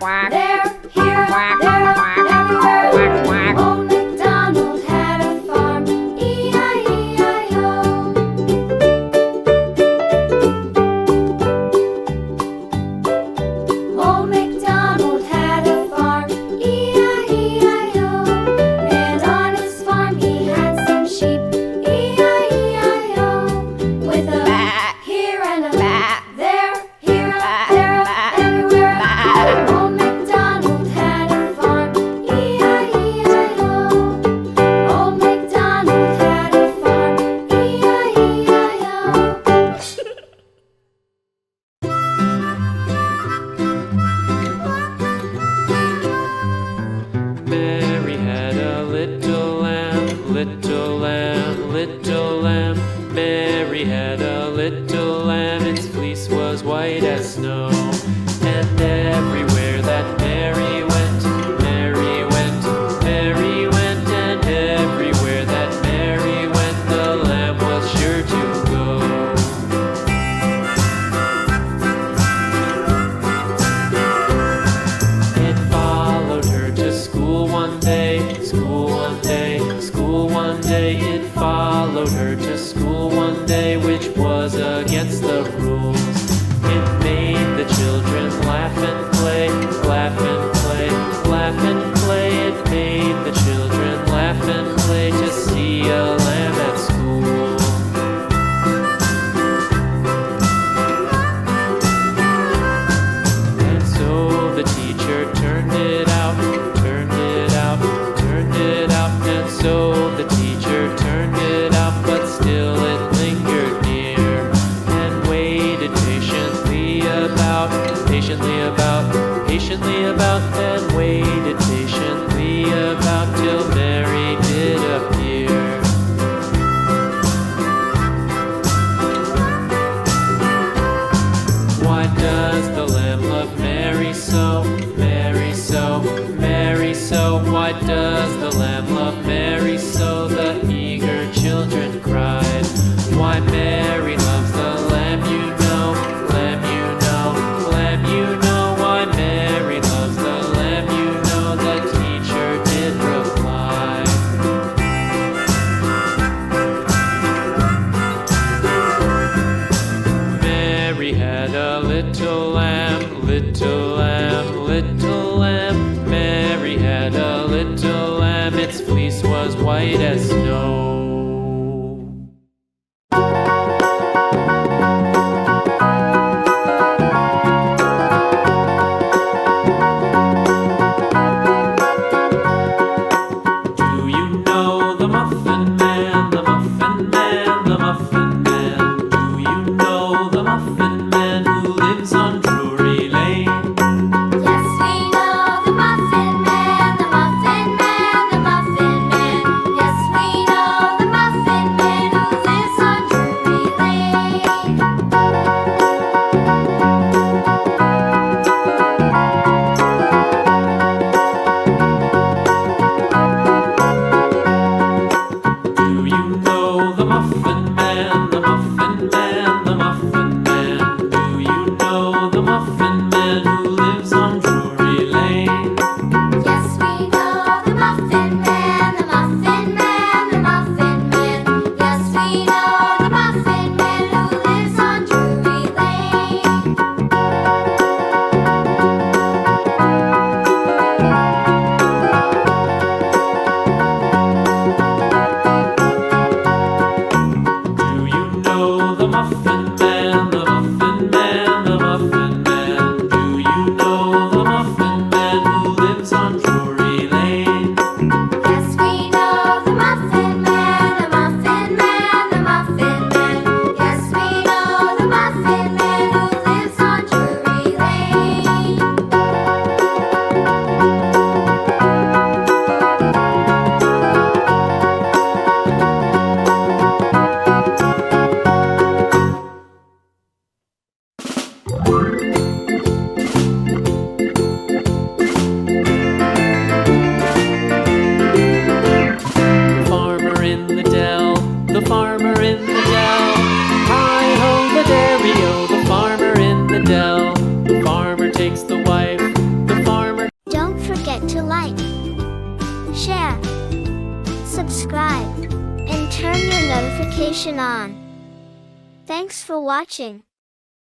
There, here, there, everywhere. Old MacDonald had a farm, E-I-E-I-O. Old MacDonald had a farm, E-I-E-I-O. And on his farm he had some sheep, E-I-E-I-O. With a here and a there, here, there, everywhere. Old MacDonald had a farm, E-I-E-I-O. Old MacDonald had a farm, E-I-E-I-O. Mary had a little lamb, little lamb, little lamb. Mary had a little lamb, its fleece was white as snow. And everywhere that Mary went, Mary went, Mary went. And everywhere that Mary went, the lamb was sure to go. It followed her to school one day, school one day, school one day. It followed her to school one day, which was against the rules. It made the children laugh and play, laugh and play, laugh and play. It made the children laugh and play to see a lamb at school. And so the teacher turned it out, turned it out, turned it out. And so the teacher turned it out, but still it lingered near and waited patiently about, patiently about, patiently about, and waited patiently about till Mary did appear. Why does the lamb love Mary so, Mary so, Mary so? Why does the lamb love Mary so? The eager children cried. Why Mary loves the lamb, you know, lamb, you know, lamb, you know. Why Mary loves the lamb, you know, the teacher did reply. Mary had a little lamb, little lamb, little lamb. Mary had a little lamb, its fleece was white as snow. Do you know the Muffin Man, the Muffin Man, the Muffin Man? Do you know the Muffin Man who lives on Drury Lane? Yes, we know the Muffin Man, the Muffin Man, the Muffin Man. Yes, we know notification on. Thanks for watching.